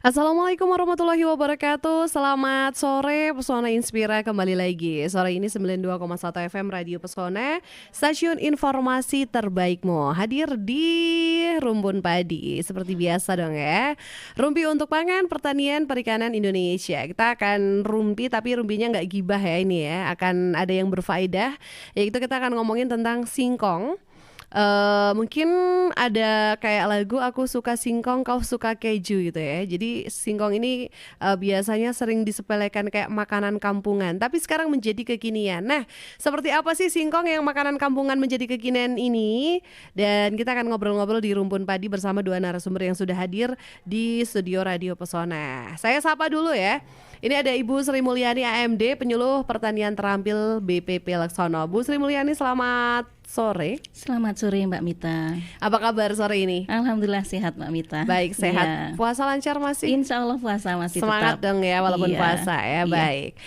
Assalamualaikum warahmatullahi wabarakatuh. Selamat sore Pesona Inspira kembali lagi. Sore ini 92,1 FM Radio Pesona, stasiun informasi terbaikmu. Hadir di Rumpun Padi seperti biasa dong ya. Rumpi untuk pangan, pertanian, perikanan Indonesia. Kita akan rumpi tapi rumpinya nggak gibah ya ini ya. Akan ada yang berfaedah. Yaitu kita akan ngomongin tentang singkong. Mungkin ada kayak lagu aku suka singkong kau suka keju gitu ya. Jadi singkong ini biasanya sering disepelekan kayak makanan kampungan, tapi sekarang menjadi kekinian. Nah, seperti apa sih singkong yang makanan kampungan menjadi kekinian ini? Dan kita akan ngobrol-ngobrol di Rumpun Padi bersama dua narasumber yang sudah hadir di studio Radio Pesona. Saya sapa dulu ya. Ini ada Ibu Sri Mulyani AMD, penyuluh pertanian terampil BPP Laksono. Bu Sri Mulyani, selamat sore. Selamat sore Mbak Mita. Apa kabar sore ini? Alhamdulillah sehat Mbak Mita. Baik, sehat. Ya. Puasa lancar masih? Insya Allah puasa masih Semangat tetap. dong ya walaupun Iya, puasa ya. iya. Baik.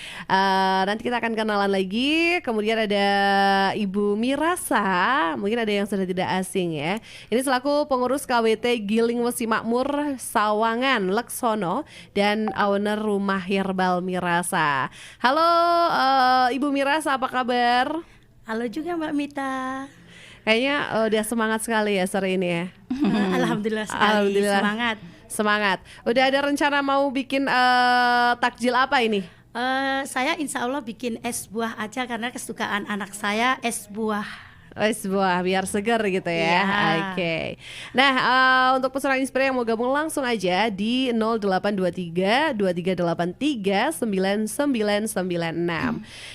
Nanti kita akan kenalan lagi. Kemudian ada Ibu Mirasa. Mungkin ada yang sudah tidak asing ya. Ini selaku pengurus KWT Giling Wesi Makmur Sawangan Laksono dan owner rumah Herbal Mirasa. Halo Ibu Mirasa, apa kabar? Halo juga Mbak Mita. Kayaknya udah semangat sekali ya sore ini ya. Alhamdulillah sekali. Alhamdulillah. Semangat. Udah ada rencana mau bikin takjil apa ini? Saya insya Allah bikin es buah aja karena kesukaan anak saya es buah. Es buah biar segar gitu ya. Iya. Oke. Nah, untuk peserta Inspira yang mau gabung langsung aja di 0823 2383 9996.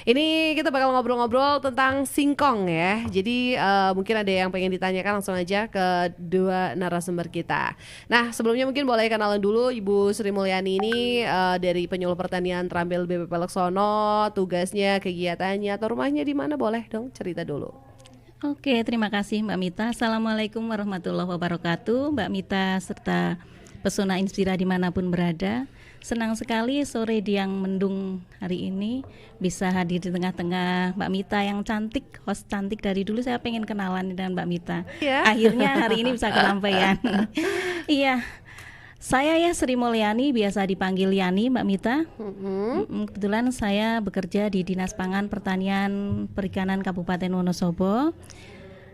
Ini kita bakal ngobrol-ngobrol tentang singkong ya. Jadi mungkin ada yang pengen ditanyakan, langsung aja ke dua narasumber kita. Nah, sebelumnya mungkin boleh kenalan dulu Ibu Sri Mulyani ini dari penyuluh pertanian terampil BPP Laksono, tugasnya, kegiatannya atau rumahnya di mana, boleh dong cerita dulu. Oke, terima kasih Mbak Mita. Assalamualaikum warahmatullahi wabarakatuh Mbak Mita serta Pesona Inspira dimanapun berada. Senang sekali sore di yang mendung hari ini bisa hadir di tengah-tengah Mbak Mita yang cantik, host cantik. Dari dulu saya pengen kenalan dengan Mbak Mita. Iya. Akhirnya hari ini bisa kesampaian. Iya. Saya ya Sri Mulyani, biasa dipanggil Yani Mbak Mita. Kebetulan saya bekerja di Dinas Pangan Pertanian Perikanan Kabupaten Wonosobo.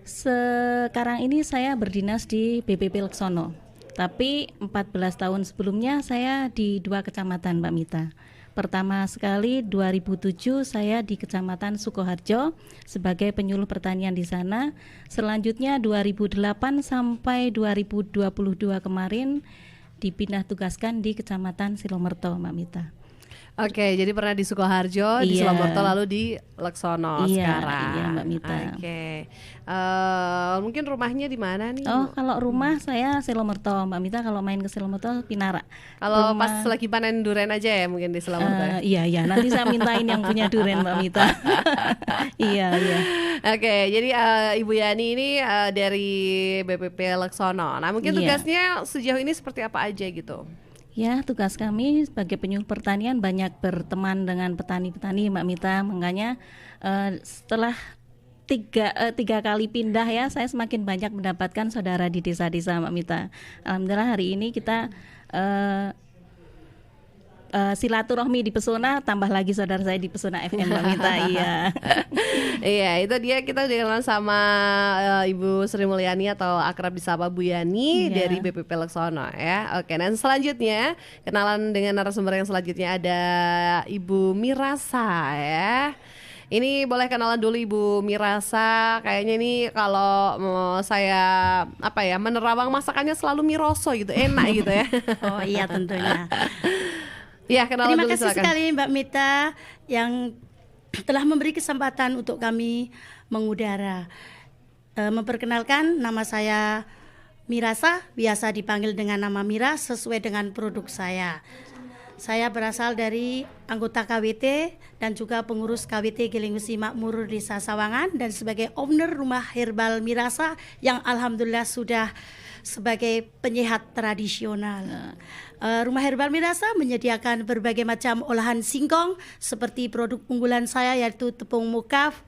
Sekarang ini saya berdinas di BPP Laksono. Tapi 14 tahun sebelumnya saya di dua kecamatan Mbak Mita. Pertama sekali 2007 saya di Kecamatan Sukoharjo sebagai penyuluh pertanian di sana. Selanjutnya 2008 sampai 2022 kemarin dipindah tugaskan di Kecamatan Silomerto Mbak Mita. Oke, jadi pernah di Sukoharjo, di Iya. Silomerto, lalu di Laksono Iya, sekarang. iya, Mbak Mita. Oke, mungkin rumahnya di mana nih? Oh, kalau rumah saya Silomerto Mbak Mita, kalau main ke Silomerto Pinara. Kalau Rumah- pas lagi panen durian aja ya mungkin di Silomerto. Ya? Iya, nanti saya mintain yang punya durian Mbak Mita. Iya. Oke, jadi Ibu Yani ini dari BPP Laksono. Nah, mungkin Iya. tugasnya sejauh ini seperti apa aja gitu? Ya, tugas kami sebagai penyuluh pertanian banyak berteman dengan petani-petani Mbak Mita. Makanya setelah tiga kali pindah ya, saya semakin banyak mendapatkan saudara di desa-desa Mbak Mita. Alhamdulillah hari ini kita silaturahmi di Pesona, tambah lagi saudara saya di Pesona FM Mbak Mita. Iya. Iya, itu dia, kita dengan sama Ibu Sri Mulyani atau akrab disapa Bu Yani Iya. dari BPP Laksono ya. Oke, dan selanjutnya kenalan dengan narasumber yang selanjutnya ada Ibu Mirasa ya. Ini boleh kenalan dulu Ibu Mirasa. Kayaknya ini kalau saya menerawang masakannya selalu miroso gitu, enak gitu ya. Oh iya tentunya. Ya, kenalan Terima dulu kasih silakan. sekali Mbak Mita yang telah memberi kesempatan untuk kami mengudara. Memperkenalkan, nama saya Mirasa, biasa dipanggil dengan nama Mira sesuai dengan produk saya. Saya berasal dari anggota KWT dan juga pengurus KWT Giling Wesi Makmur Desa Sawangan dan sebagai owner rumah Herbal Mirasa yang alhamdulillah sudah sebagai penyehat tradisional. Rumah Herbal Mirasa menyediakan berbagai macam olahan singkong seperti produk unggulan saya yaitu tepung mukaf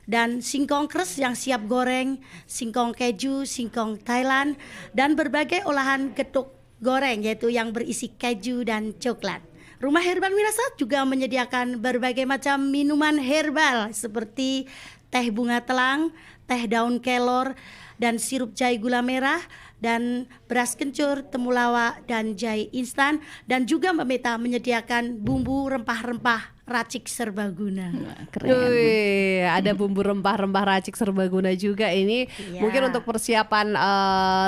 dan singkong kres yang siap goreng, singkong keju, singkong Thailand dan berbagai olahan getuk goreng, yaitu yang berisi keju dan coklat. Rumah Herbal Mirasa juga menyediakan berbagai macam minuman herbal seperti teh bunga telang, teh daun kelor, dan sirup jahe gula merah, dan beras kencur, temulawak, dan jahe instan. Dan juga Mbak Mita menyediakan bumbu rempah-rempah racik serbaguna. Keren. Wih, ada bumbu rempah-rempah racik serbaguna juga ini. Iya. Mungkin untuk persiapan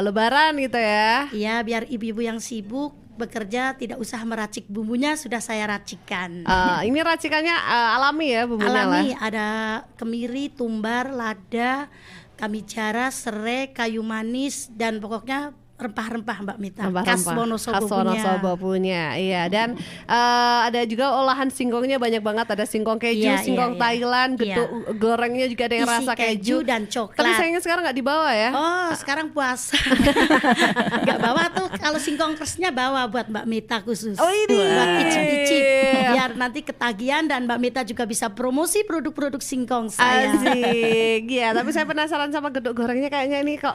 Lebaran gitu ya. Iya, biar ibu-ibu yang sibuk bekerja tidak usah meracik bumbunya, sudah saya racikan. Ini racikannya alami ya bumbunya lah. Alami, ada kemiri, tumbar, lada, kamijara, serai, kayu manis, dan pokoknya rempah-rempah Mbak Mita. Khas Wonosobo punya. Iya, dan ada juga olahan singkongnya banyak banget. Ada singkong keju, Iya, singkong iya, iya. Thailand, Iya. gorengnya juga ada yang Isi rasa keju dan coklat. Tapi sayangnya sekarang nggak dibawa ya. Oh, sekarang puasa. Nggak bawa tuh, kalau singkong keresnya bawa buat Mbak Mita khusus. Oh, ini. Buat icip-icip. Biar nanti ketagihan dan Mbak Mita juga bisa promosi produk-produk singkong saya. Asik. Ya, tapi saya penasaran sama gedok gorengnya, kayaknya ini kok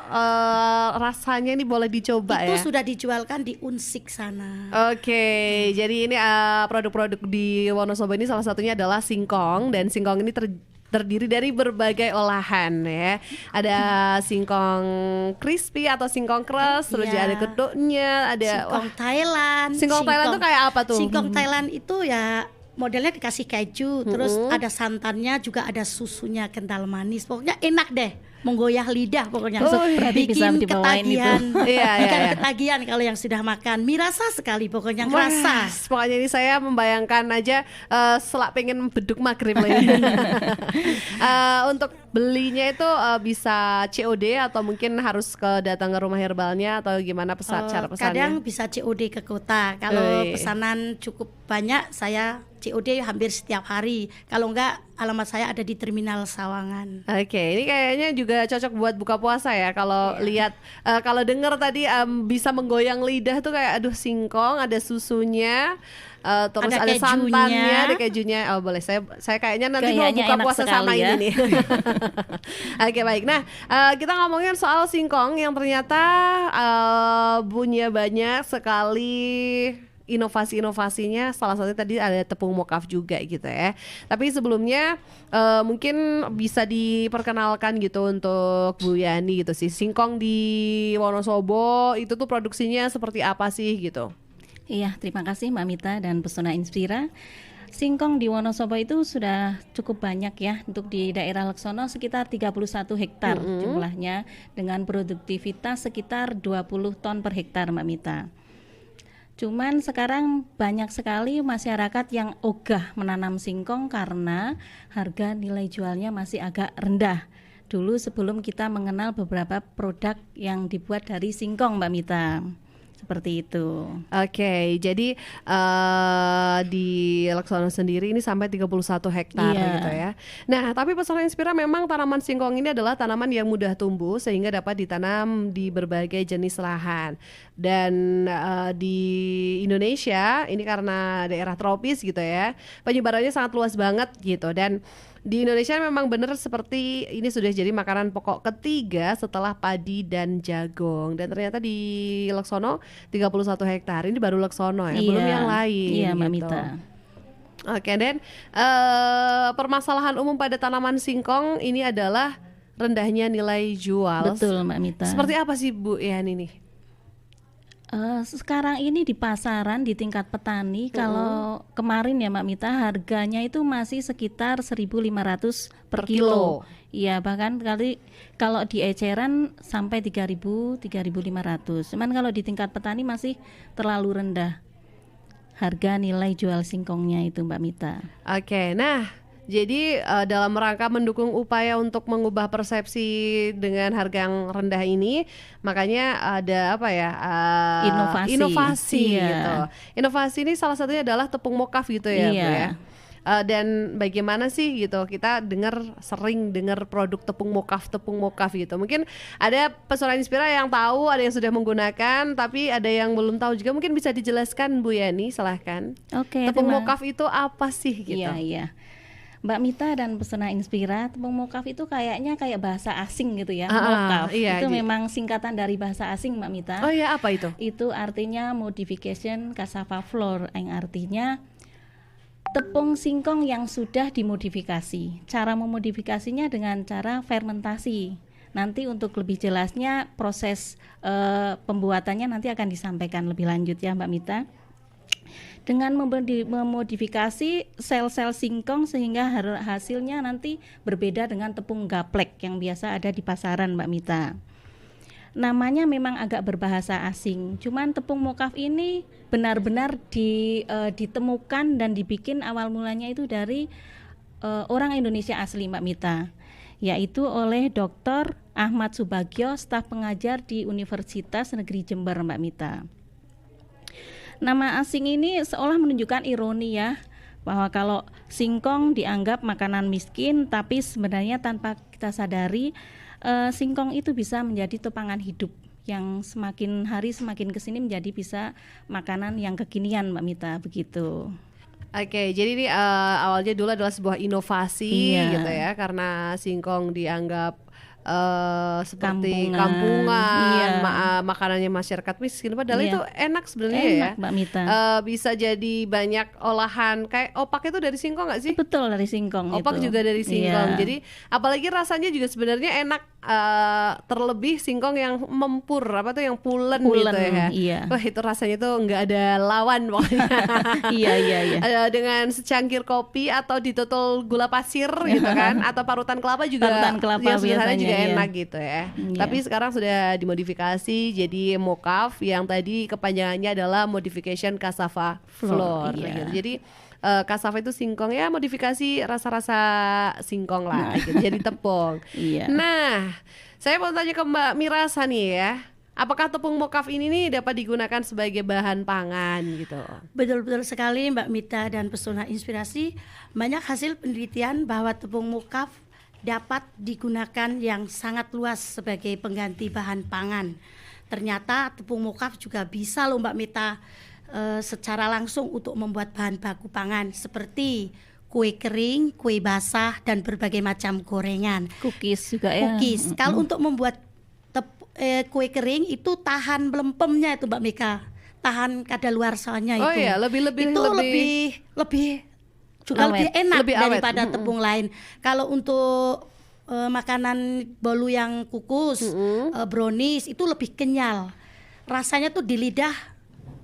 rasanya ini boleh dicoba Itu ya. sudah dijualkan di Unsik sana. Oke, jadi ini produk-produk di Wonosobo ini salah satunya adalah singkong, dan singkong ini terdiri dari berbagai olahan ya. Ada singkong crispy atau singkong keras, terus Iya. juga ada gedoknya, ada Singkong Thailand. Singkong Thailand tuh kayak apa tuh? Singkong Thailand itu ya modelnya dikasih keju, terus ada santannya, juga ada susunya kental manis. Pokoknya enak deh, menggoyah lidah pokoknya. berarti bisa Bikin dibawain itu. ketagihan. Iya, iya, Bikin iya. ketagihan kalau yang sudah makan. Mirasa sekali pokoknya, Wah, kerasa. pokoknya ini saya membayangkan aja selak pengen beduk maghrib lagi. Untuk belinya itu bisa COD atau mungkin harus datang ke rumah herbalnya, atau gimana cara pesannya? Kadang bisa COD ke kota. Kalau Oi. pesanan cukup banyak, saya COD hampir setiap hari. Kalau enggak, alamat saya ada di Terminal Sawangan. Oke, ini kayaknya juga cocok buat buka puasa ya. Kalau lihat, kalau dengar tadi bisa menggoyang lidah tuh kayak aduh, singkong, ada susunya, terus Ada ada kejunya. santannya, ada kejunya. Oh boleh, saya kayaknya nanti mau Kayaknya buka enak puasa sekali sama ya. ini nih. Oke, baik. Nah, kita ngomongin soal singkong yang ternyata punya banyak sekali inovasi-inovasinya. Salah satunya tadi ada tepung mokaf juga gitu ya. Tapi sebelumnya mungkin bisa diperkenalkan gitu untuk Bu Yani gitu sih. Singkong di Wonosobo itu tuh produksinya seperti apa sih gitu? Iya, terima kasih Mbak Mita dan Pesona Inspira. Singkong di Wonosobo itu sudah cukup banyak ya. Untuk di daerah Laksono sekitar 31 hektar jumlahnya, dengan produktivitas sekitar 20 ton per hektar Mbak Mita. Cuman sekarang banyak sekali masyarakat yang ogah menanam singkong karena harga nilai jualnya masih agak rendah. Dulu sebelum kita mengenal beberapa produk yang dibuat dari singkong Mbak Mita. Seperti itu. Oke, jadi di Laksono sendiri ini sampai 31 hektar Iya. gitu ya. Nah, tapi Pesona Inspira memang tanaman singkong ini adalah tanaman yang mudah tumbuh sehingga dapat ditanam di berbagai jenis lahan. Dan di Indonesia ini karena daerah tropis gitu ya, penyebarannya sangat luas banget gitu. Dan di Indonesia memang benar seperti ini sudah jadi makanan pokok ketiga setelah padi dan jagung. Dan ternyata di Laksono 31 hektar, ini baru Laksono ya, belum yang lain. Iya Mbak gitu. Mita. Oke, dan permasalahan umum pada tanaman singkong ini adalah rendahnya nilai jual. Betul Mbak Mita. Seperti apa sih Bu Yani nih? Sekarang ini di pasaran di tingkat petani, kalau kemarin ya Mbak Mita, harganya itu masih sekitar 1.500 per kilo. Iya, bahkan kalau di eceran sampai 3.000, 3.500. Cuman kalau di tingkat petani masih terlalu rendah harga nilai jual singkongnya itu Mbak Mita. Oke, nah jadi dalam rangka mendukung upaya untuk mengubah persepsi dengan harga yang rendah ini, makanya ada apa ya? Inovasi Iya. gitu. Inovasi ini salah satunya adalah tepung mokaf gitu ya, Bu Iya. ya. Dan bagaimana sih gitu, kita sering dengar produk tepung mokaf gitu. Mungkin ada Pesona Inspira yang tahu, ada yang sudah menggunakan, tapi ada yang belum tahu juga. Mungkin bisa dijelaskan Bu Yani, silahkan. Oke, Tepung terima- mokaf itu apa sih gitu? Iya, iya. Mbak Mita dan Pesona Inspira, tepung mokaf itu kayaknya kayak bahasa asing gitu ya. Mokaf iya, itu memang singkatan dari bahasa asing, Mbak Mita. Oh ya, apa itu? Itu artinya modification cassava flour, yang artinya tepung singkong yang sudah dimodifikasi. Cara memodifikasinya dengan cara fermentasi. Nanti untuk lebih jelasnya proses pembuatannya nanti akan disampaikan lebih lanjut ya Mbak Mita. Dengan memodifikasi sel-sel singkong sehingga hasilnya nanti berbeda dengan tepung gaplek yang biasa ada di pasaran Mbak Mita. Namanya memang agak berbahasa asing, cuman tepung mokaf ini benar-benar ditemukan dan dibikin awal mulanya itu dari orang Indonesia asli Mbak Mita, yaitu oleh Dr. Ahmad Subagio, staf pengajar di Universitas Negeri Jember Mbak Mita. Nama asing ini seolah menunjukkan ironi ya, bahwa kalau singkong dianggap makanan miskin, tapi sebenarnya tanpa kita sadari singkong itu bisa menjadi topangan hidup yang semakin hari semakin kesini menjadi bisa makanan yang kekinian Mbak Mita, begitu. Oke, jadi ini awalnya dulu adalah sebuah inovasi gitu ya, karena singkong dianggap seperti kampungan, makanannya masyarakat miskin, padahal itu enak sebenarnya ya, Mbak Mita. Bisa jadi banyak olahan, kayak opak itu dari singkong nggak sih? Betul, dari singkong. Opak itu juga dari singkong, jadi apalagi rasanya juga sebenarnya enak, terlebih singkong yang mempur, apa tuh yang pulen gitu ya. Iya. Wah itu rasanya tuh nggak ada lawan pokoknya. Iya. Dengan secangkir kopi atau ditutul gula pasir gitu kan, atau parutan kelapa juga, parutan kelapa biasanya juga iya. enak gitu ya. Tapi sekarang sudah dimodifikasi jadi mokaf yang tadi kepanjangannya adalah modification cassava flour gitu. Jadi cassava itu singkong ya, modifikasi rasa-rasa singkong lah gitu, jadi tepung. Nah, saya mau tanya ke Mbak Mirasa nih ya, apakah tepung mokaf ini nih dapat digunakan sebagai bahan pangan gitu? Betul-betul sekali Mbak Mita dan Pesona Inspirasi. Banyak hasil penelitian bahwa tepung mokaf dapat digunakan yang sangat luas sebagai pengganti bahan pangan. Ternyata tepung mokaf juga bisa loh Mbak Mita secara langsung untuk membuat bahan baku pangan seperti kue kering, kue basah, dan berbagai macam gorengan. Cookies juga ya. Cookies. Kalau untuk membuat kue kering itu tahan melempemnya itu Mbak Mika, tahan kadaluarsanya itu. Oh iya, lebih juga lebih enak lebih daripada tepung lain. Kalau untuk makanan bolu yang kukus, brownies itu lebih kenyal. Rasanya tuh di lidah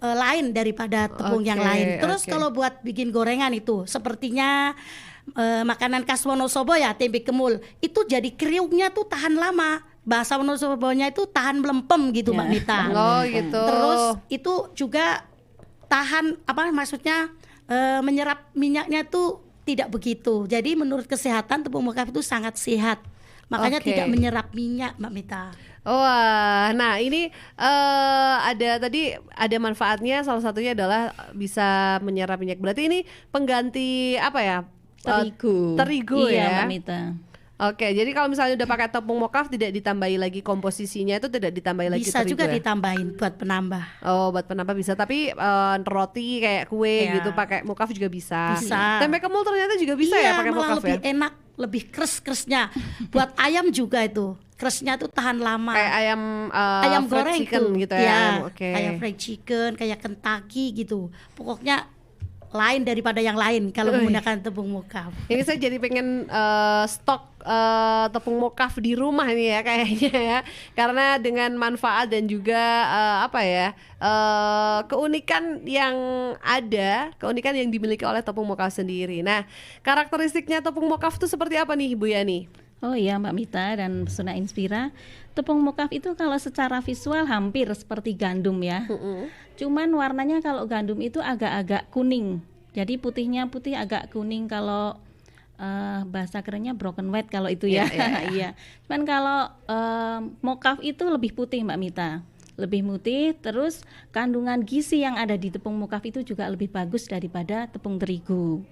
lain daripada tepung yang lain. Terus kalau buat bikin gorengan itu sepertinya makanan khas Wonosobo ya, tempe kemul. Itu jadi kriuknya tuh tahan lama. Bahasa Wonosobonya itu tahan melempem gitu Mbak Mita. Oh gitu. Terus itu juga tahan menyerap minyaknya tuh tidak begitu. Jadi menurut kesehatan tepung mokaf itu sangat sehat. Makanya tidak menyerap minyak Mbak Mita. Wah, nah ini ada manfaatnya, salah satunya adalah bisa menyerap minyak. Berarti ini pengganti apa ya? Terigu ya, Mbak Mita. Oke, jadi kalau misalnya udah pakai tepung mokaf tidak ditambahi lagi komposisinya, itu tidak ditambahi lagi bisa terigu juga ya? ditambahin buat penambah. Oh, buat penambah bisa, tapi roti kayak kue gitu pakai mokaf juga bisa. Tempe kemul ternyata juga bisa ya pakai mokaf ya? Lebih enak, lebih kres-kresnya. Buat ayam juga itu, kresnya tuh tahan lama. Kayak ayam fried goreng chicken tuh. gitu ya. Kayak fried chicken, kayak Kentucky gitu. Pokoknya lain daripada yang lain kalau menggunakan tepung mokaf. Ini saya jadi pengen stok tepung mokaf di rumah nih ya kayaknya ya, karena dengan manfaat dan juga keunikan yang dimiliki oleh tepung mokaf sendiri. Nah, karakteristiknya tepung mokaf itu seperti apa nih Bu Yani? Oh iya Mbak Mita dan Pesona Inspira, tepung mokaf itu kalau secara visual hampir seperti gandum ya. Cuman warnanya kalau gandum itu agak-agak kuning. Jadi putihnya putih agak kuning, kalau bahasa kerennya broken white kalau itu ya. Iya. Cuman kalau mokaf itu lebih putih Mbak Mita. Lebih putih, terus kandungan gizi yang ada di tepung mokaf itu juga lebih bagus daripada tepung terigu.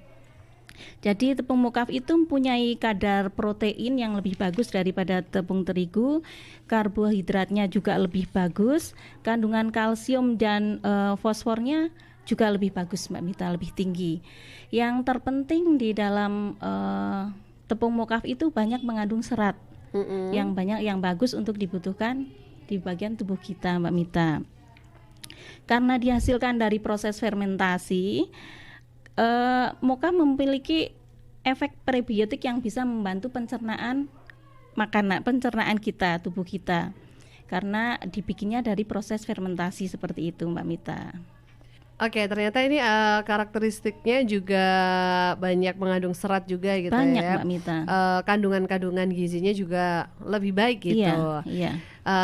Jadi tepung mokaf itu mempunyai kadar protein yang lebih bagus daripada tepung terigu, karbohidratnya juga lebih bagus, kandungan kalsium dan fosfornya juga lebih bagus Mbak Mita, lebih tinggi. Yang terpenting di dalam tepung mokaf itu banyak mengandung serat, yang banyak yang bagus untuk dibutuhkan di bagian tubuh kita Mbak Mita. Karena dihasilkan dari proses fermentasi, mokaf memiliki efek prebiotik yang bisa membantu pencernaan makanan, pencernaan kita, tubuh kita. Karena dibikinnya dari proses fermentasi seperti itu, Mbak Mita. Oke, ternyata ini karakteristiknya juga banyak mengandung serat juga gitu Banyak, ya. Mbak Mita. Kandungan-kandungan gizinya juga lebih baik gitu. Iya.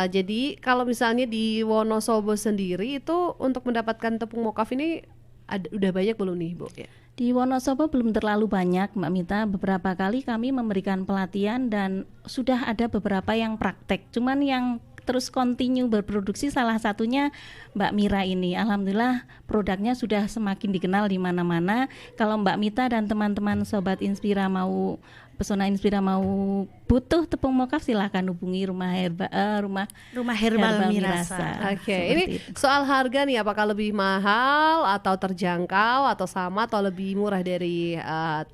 Jadi kalau misalnya di Wonosobo sendiri itu untuk mendapatkan tepung mokaf ini udah banyak belum nih Bu? Ya. Di Wonosobo belum terlalu banyak Mbak Mita. Beberapa kali kami memberikan pelatihan dan sudah ada beberapa yang praktek. Cuman yang terus continue berproduksi salah satunya Mbak Mira ini. Alhamdulillah produknya sudah semakin dikenal di mana-mana. Kalau Mbak Mita dan teman-teman Sobat Inspira mau, Pesona Inspira mau butuh tepung mokaf, silahkan hubungi rumah herbal Mirasa. Oke, ini itu. soal harga nih, apakah lebih mahal atau terjangkau atau sama atau lebih murah dari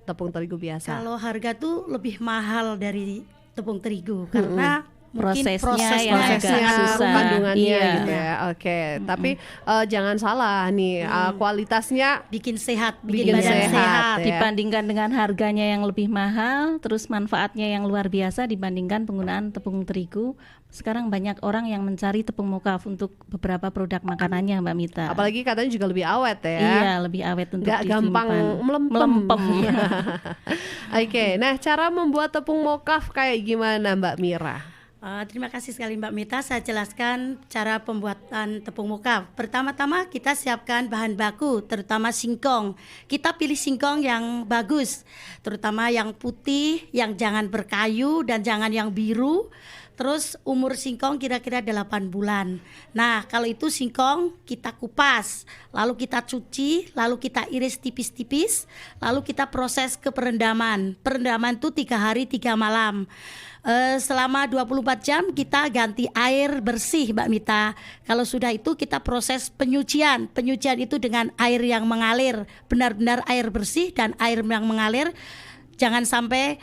tepung terigu biasa? Kalau harga tuh lebih mahal dari tepung terigu karena mungkin Prosesnya yang agak susah. kandungannya Iya. gitu ya. Oke, tapi jangan salah nih, kualitasnya bikin sehat, Bikin bikin badan sehat, sehat. ya. Dibandingkan dengan harganya yang lebih mahal, terus manfaatnya yang luar biasa dibandingkan penggunaan tepung terigu. Sekarang banyak orang yang mencari tepung mokaf untuk beberapa produk makanannya, Mbak Mita. apalagi katanya juga lebih awet ya. Iya, lebih awet untuk Nggak disimpan. gampang melempem. ya. Oke, nah cara membuat tepung mokaf kayak gimana Mbak Mira? Terima kasih sekali Mbak Mita. Saya jelaskan cara pembuatan tepung mokaf. Pertama-tama kita siapkan bahan baku, terutama singkong. Kita pilih singkong yang bagus, terutama yang putih, yang jangan berkayu dan jangan yang biru. Terus umur singkong kira-kira 8 bulan. Nah, kalau itu singkong kita kupas, lalu kita cuci, lalu kita iris tipis-tipis, lalu kita proses ke perendaman. Perendaman itu 3 hari 3 malam. Selama 24 jam kita ganti air bersih Mbak Mita. Kalau sudah itu kita proses penyucian. Penyucian itu dengan air yang mengalir, benar-benar air bersih dan air yang mengalir. Jangan sampai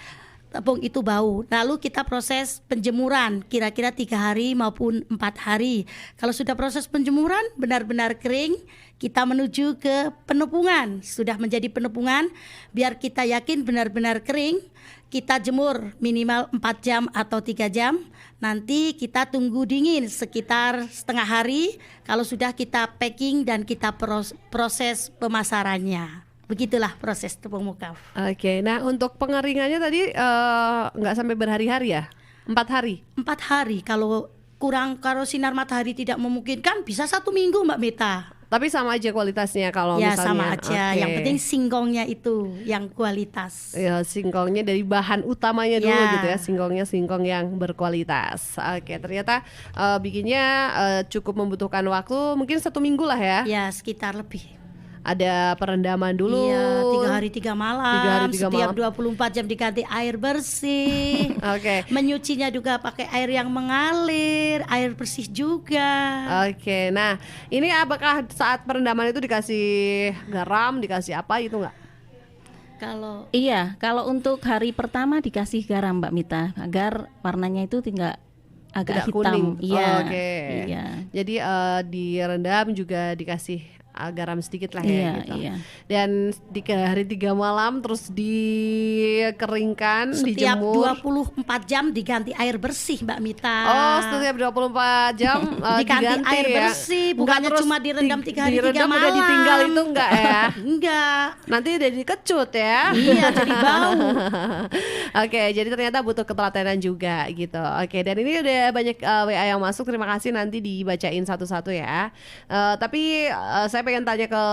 tepung itu bau. Lalu kita proses penjemuran kira-kira 3 hari maupun 4 hari. Kalau sudah proses penjemuran benar-benar kering, kita menuju ke penepungan. Sudah menjadi penepungan, biar kita yakin benar-benar kering, kita jemur minimal 4 jam atau 3 jam. Nanti kita tunggu dingin sekitar setengah hari. Kalau sudah kita packing dan kita proses pemasarannya. Begitulah proses tepung mokaf. Oke, nah untuk pengeringannya tadi nggak sampai berhari-hari ya? 4 hari? 4 hari. Kalau sinar matahari tidak memungkinkan bisa 1 minggu Mbak Mita. Tapi sama aja kualitasnya kalau Ya misalnya. sama aja. Oke. Yang penting singkongnya itu yang kualitas. Ya, singkongnya dari bahan utamanya dulu Ya. gitu ya, singkong yang berkualitas. Oke, ternyata bikinnya cukup membutuhkan waktu mungkin 1 minggu lah ya. Ya sekitar lebih. Ada perendaman dulu. Iya, 3 hari 3 malam. 3 hari 3 Setiap malam. 24 jam diganti air bersih. Oke. Menyucinya juga pakai air yang mengalir, air bersih juga. Oke, nah ini apakah saat perendaman itu dikasih garam, dikasih apa itu nggak? Kalau Iya, kalau untuk hari pertama dikasih garam Mbak Mita agar warnanya itu agak Tidak hitam. kuning. Iya. Oh, oke. Iya. Jadi direndam juga dikasih garam sedikit lah ya Iya, gitu. iya. Dan 3 hari 3 malam terus dikeringkan, setiap dijemur. 24 jam diganti air bersih Mbak Mita. Oh, setiap 24 jam diganti air ya. bersih, Enggak bukannya terus cuma direndam 3 hari 3 direndam malam. udah ditinggal itu enggak ya? Enggak. Nanti udah dikecut ya. Iya, jadi bau. Oke, jadi ternyata butuh ketelatenan juga gitu. Oke, dan ini udah banyak WA yang masuk. Terima kasih, nanti dibacain satu-satu ya. Tapi saya pengen tanya ke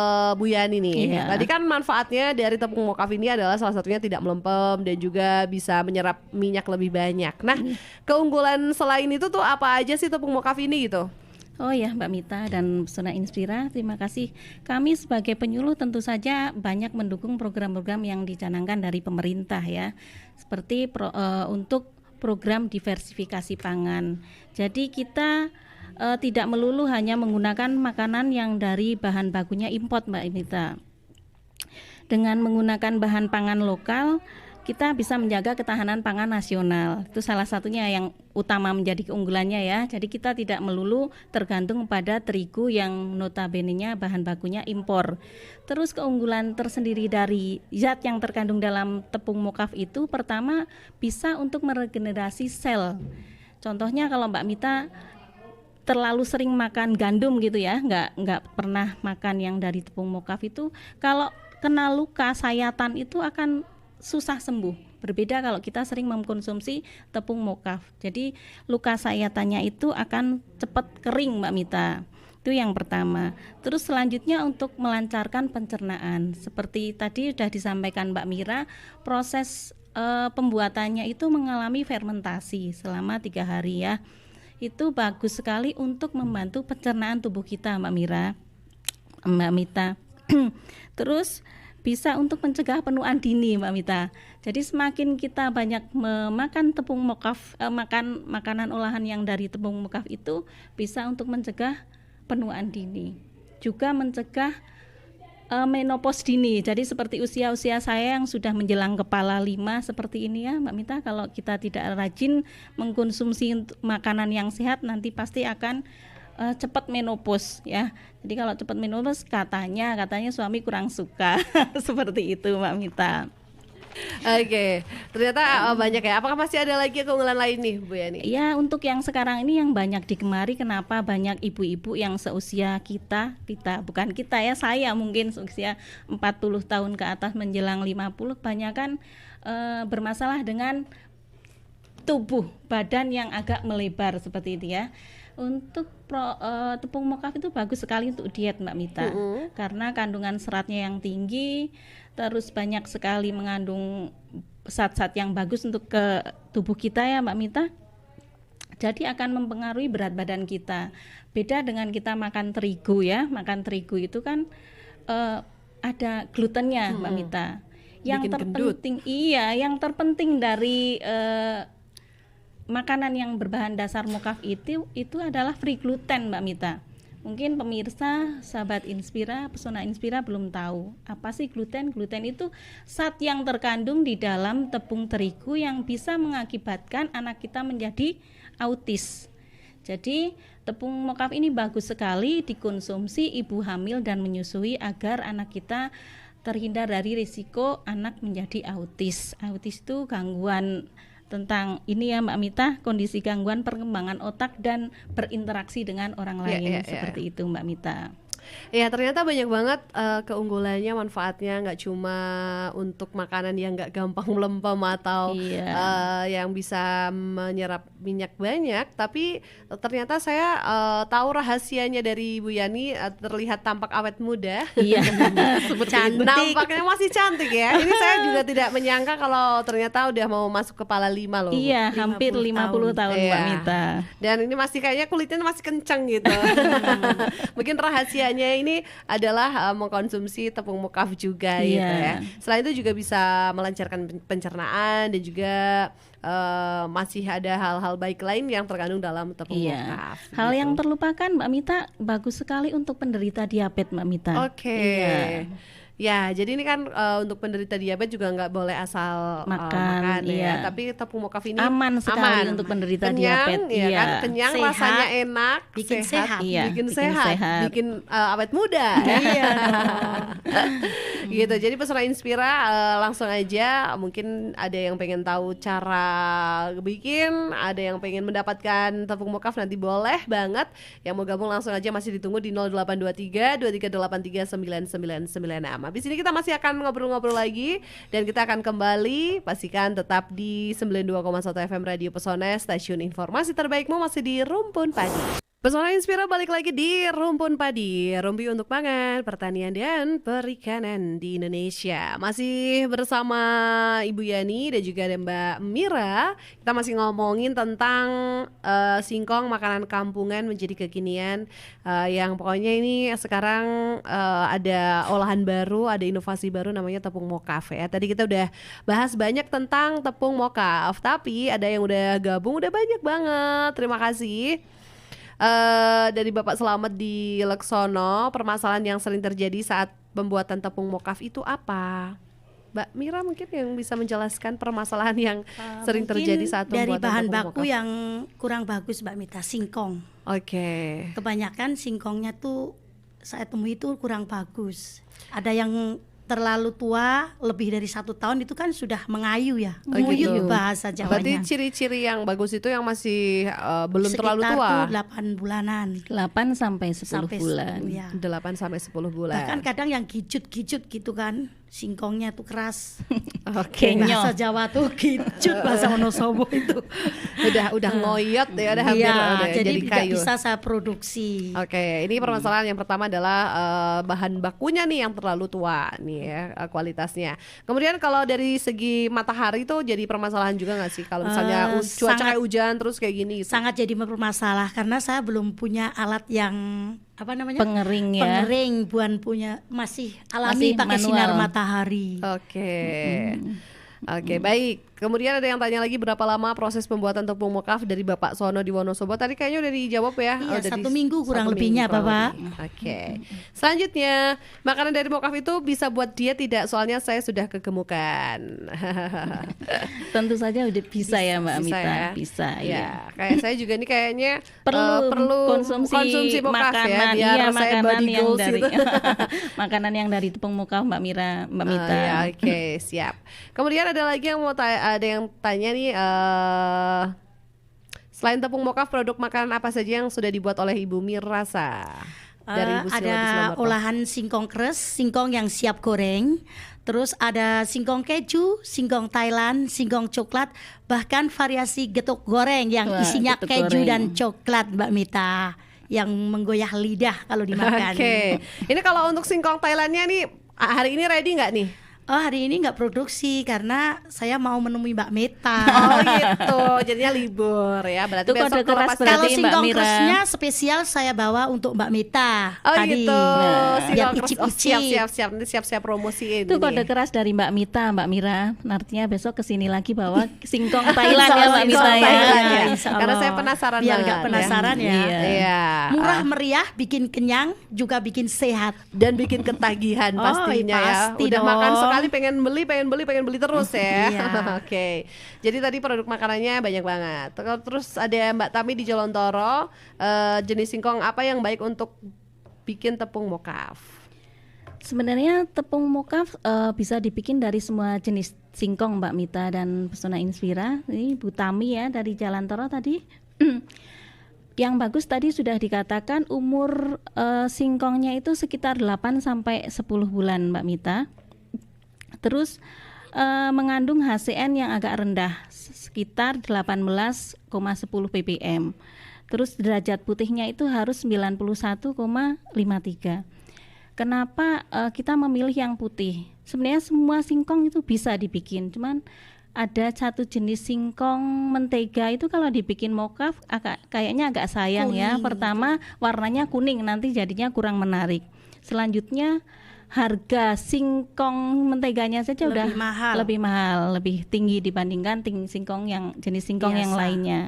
Bu Yani nih. Iya. Tadi kan manfaatnya dari tepung mokaf ini adalah salah satunya tidak melempem dan juga bisa menyerap minyak lebih banyak. Nah, keunggulan selain itu tuh apa aja sih tepung mokaf ini gitu? Oh ya, Mbak Mita dan Pesona Inspira, terima kasih. Kami sebagai penyuluh tentu saja banyak mendukung program-program yang dicanangkan dari pemerintah ya, seperti untuk program diversifikasi pangan. Jadi kita tidak melulu hanya menggunakan makanan yang dari bahan bakunya import, Mbak Mita. Dengan menggunakan bahan pangan lokal, kita bisa menjaga ketahanan pangan nasional. Itu salah satunya yang utama menjadi keunggulannya ya. Jadi kita tidak melulu tergantung pada terigu yang notabene-nya bahan bakunya impor. Terus keunggulan tersendiri dari zat yang terkandung dalam tepung mokaf itu, pertama bisa untuk meregenerasi sel. Contohnya kalau Mbak Mita terlalu sering makan gandum gitu ya, nggak pernah makan yang dari tepung mokaf itu, kalau kena luka sayatan itu akan susah sembuh. Berbeda kalau kita sering mengkonsumsi tepung mokaf. Jadi luka sayatannya itu akan cepat kering, Mbak Mita. Itu yang pertama. Terus selanjutnya untuk melancarkan pencernaan. Seperti tadi sudah disampaikan Mbak Mira, proses pembuatannya itu mengalami fermentasi selama 3 hari ya. Itu bagus sekali untuk membantu pencernaan tubuh kita, Mbak Mita. Terus bisa untuk mencegah penuaan dini, Mbak Mita. Jadi semakin kita banyak memakan tepung mokaf, makanan olahan yang dari tepung mokaf itu bisa untuk mencegah penuaan dini. Juga mencegah menopause dini. Jadi seperti usia-usia saya yang sudah menjelang kepala 5 seperti ini ya, Mbak Mita, kalau kita tidak rajin mengkonsumsi makanan yang sehat nanti pasti akan cepat menopause ya. Jadi kalau cepat menopause katanya suami kurang suka seperti itu, Mbak Mita. Oke, ternyata banyak ya. Apakah masih ada lagi keunggulan lain nih, Bu Yani? Ya, untuk yang sekarang ini yang banyak digemari, kenapa banyak ibu-ibu yang seusia kita bukan kita ya, saya mungkin seusia 40 tahun ke atas menjelang 50, kebanyakan bermasalah dengan tubuh badan yang agak melebar seperti itu ya. Untuk tepung mokaf itu bagus sekali untuk diet, Mbak Mita, karena kandungan seratnya yang tinggi, terus banyak sekali mengandung zat-zat yang bagus untuk ke tubuh kita ya, Mbak Mita. Jadi akan mempengaruhi berat badan kita. Beda dengan kita makan terigu ya, makan terigu itu kan ada glutennya, Mbak Mita. Yang terpenting yang terpenting dari makanan yang berbahan dasar mokaf itu adalah free gluten, Mbak Mita. Mungkin pemirsa, sahabat Inspira, Pesona Inspira belum tahu apa sih gluten. Gluten itu zat yang terkandung di dalam tepung terigu yang bisa mengakibatkan anak kita menjadi autis. Jadi tepung mokaf ini bagus sekali dikonsumsi ibu hamil dan menyusui agar anak kita terhindar dari risiko anak menjadi autis. Autis itu gangguan tentang ini ya, Mbak Mita, kondisi gangguan perkembangan otak dan berinteraksi dengan orang lain seperti itu, Mbak Mita. Ya, ternyata banyak banget keunggulannya, manfaatnya, nggak cuma untuk makanan yang nggak gampang melempem atau yang bisa menyerap minyak banyak, tapi ternyata saya tahu rahasianya dari Bu Yani, terlihat tampak awet muda. Iya. Cantik. Nampaknya masih cantik ya. Ini saya juga tidak menyangka kalau ternyata udah mau masuk kepala 5 loh. Iya, hampir 50 tahun Mbak Mita. Dan ini masih kayaknya kulitnya masih kencang gitu. Mungkin rahasianya ini adalah mengkonsumsi tepung mokaf juga gitu ya. Selain itu juga bisa melancarkan pencernaan dan juga masih ada hal-hal baik lain yang terkandung dalam tepung mokaf. Hal gitu. yang terlupakan, Mbak Mita, bagus sekali untuk penderita diabetes, Mbak Mita. Oke. Ya, jadi ini kan untuk penderita diabetes juga nggak boleh asal makan ya. Tapi tepung mokaf ini aman sekali untuk penderita diabetes. Ya kan? Kenyang, sehat, rasanya enak, bikin sehat, bikin sehat, bikin awet muda. Iya. Gitu. Jadi Pesona Inspira langsung aja, mungkin ada yang pengen tahu cara bikin, ada yang pengen mendapatkan tepung mokaf, nanti boleh banget. Yang mau gabung langsung aja, masih ditunggu di 0823 2383 999. Habis ini kita masih akan ngobrol-ngobrol lagi dan kita akan kembali. Pastikan tetap di 92,1 FM Radio Pesona, stasiun informasi terbaikmu, masih di Rumpun Padi. Pesona Inspira balik lagi di Rumpun Padi, rumpi untuk pangan, pertanian dan perikanan di Indonesia. Masih bersama Ibu Yani dan juga ada Mbak Mira. Kita masih ngomongin tentang singkong makanan kampungan menjadi kekinian, yang pokoknya ini sekarang ada olahan baru, ada inovasi baru namanya tepung mokaf ya. Tadi kita udah bahas banyak tentang tepung mokaf, tapi ada yang udah gabung, udah banyak banget. Terima kasih. Dari Bapak Slamet di Leksono, permasalahan yang sering terjadi saat pembuatan tepung mokaf itu apa? Mbak Mira mungkin yang bisa menjelaskan permasalahan yang sering terjadi saat dari pembuatan bahan tepung baku mokaf. yang kurang bagus Mbak Mita, singkong. Oke. Kebanyakan singkongnya tuh saya temui itu kurang bagus. Ada yang terlalu tua, lebih dari 1 tahun itu kan sudah mengayu ya, Oh, nguyut gitu. bahasa Berarti Jawanya. ciri-ciri yang bagus itu yang masih belum terlalu Sekitar tua. tuh 8 bulanan 8 sampai 10 sampai bulan. 10 ya. 8 sampai 10 bulan. Bahkan kadang yang gicut-gicut gitu kan, singkongnya tuh keras. Oke. Kenyo. Bahasa Jawa tuh gicut, bahasa Wonosobo itu. Udah ngoyot ya, udah hampir Iya, udah jadi jadi tidak kayu. bisa saya produksi. Oke, ini permasalahan yang pertama adalah bahan bakunya nih yang terlalu tua nih ya, kualitasnya. Kemudian kalau dari segi matahari itu jadi permasalahan juga nggak sih? Kalau misalnya cuaca sangat- kayak hujan terus kayak gini gitu. Sangat jadi bermasalah karena saya belum punya alat yang apa namanya? Pengering ya. Pengering, bukan punya, masih Masih alami pakai manual. sinar matahari. Oke. Oke, baik. Kemudian ada yang tanya lagi berapa lama proses pembuatan tepung mokaf dari Bapak Sono di Wonosobo. Tadi kayaknya udah dijawab ya. Iya, Udah 1 minggu kurang 1 lebihnya, minggu kurang Bapak. lebih. Oke. Selanjutnya, makanan dari mokaf itu bisa buat diet tidak? Soalnya saya sudah kegemukan. Tentu saja udah bisa ya Mbak Bisa Mita. ya? Bisa Ya, kayak saya juga nih kayaknya perlu konsumsi mokaf ya makanan, biar iya, saya makanan body yang goals dari gitu. makanan yang dari tepung mokaf Mbak Mita. Ya, oke, siap. Kemudian ada lagi yang ada yang tanya nih, selain tepung mokaf, produk makanan apa saja yang sudah dibuat oleh Ibu Mirasa? Dari Ibu Sila di Ada Selamerta. olahan singkong keres, singkong yang siap goreng. Terus ada singkong keju, singkong Thailand, singkong coklat, bahkan variasi getuk goreng yang Wah, isinya getuk keju goreng. dan coklat Mbak Mita, yang menggoyah lidah kalau dimakan. Oke, ini kalau untuk singkong Thailandnya nih hari ini ready nggak nih? Oh, hari ini nggak produksi karena saya mau menemui Mbak Mita. Oh gitu, jadinya libur ya. Berarti Itu besok kode kalau keras pas berarti, Kalau Mbak singkong Mira. keresnya spesial saya bawa untuk Mbak Mita Oh tadi. gitu, Nah, singkong biar keras. Oh, icip-icip. siap. Nanti siap-siap promosiin. Itu kode nih. keras dari Mbak Mita, Mbak Mira. Artinya besok kesini lagi bawa singkong Thailand ya Soal Mbak Mita singkong ya. Thailand ya. Insya Karena Allah. saya penasaran Biar banget nggak penasaran ya. Iya. Iya. Murah meriah, bikin kenyang, juga bikin sehat. Dan bikin ketagihan Oh, pastinya ya. pasti Udah dong. makan sekali pengen beli terus ya. Iya. Oke. Jadi tadi produk makanannya banyak banget. Terus ada Mbak Tami di Jolontoro, jenis singkong apa yang baik untuk bikin tepung mokaf? Sebenarnya tepung mokaf bisa dibikin dari semua jenis singkong Mbak Mita dan Pesona Inspira. Ini Bu Tami ya dari Jalan Toro tadi. Yang bagus tadi sudah dikatakan umur singkongnya itu sekitar 8 sampai 10 bulan Mbak Mita. Terus mengandung HCN yang agak rendah sekitar 18,10 ppm. Terus derajat putihnya itu harus 91,53. Kenapa kita memilih yang putih? Sebenarnya semua singkong itu bisa dibikin, cuman ada satu jenis singkong mentega itu kalau dibikin mokaf kayaknya agak sayang ya. Kuning. Pertama warnanya kuning, nanti jadinya kurang menarik. Selanjutnya harga singkong menteganya saja udah lebih mahal, lebih tinggi dibandingkan singkong yang jenis singkong yang Biasa. lainnya.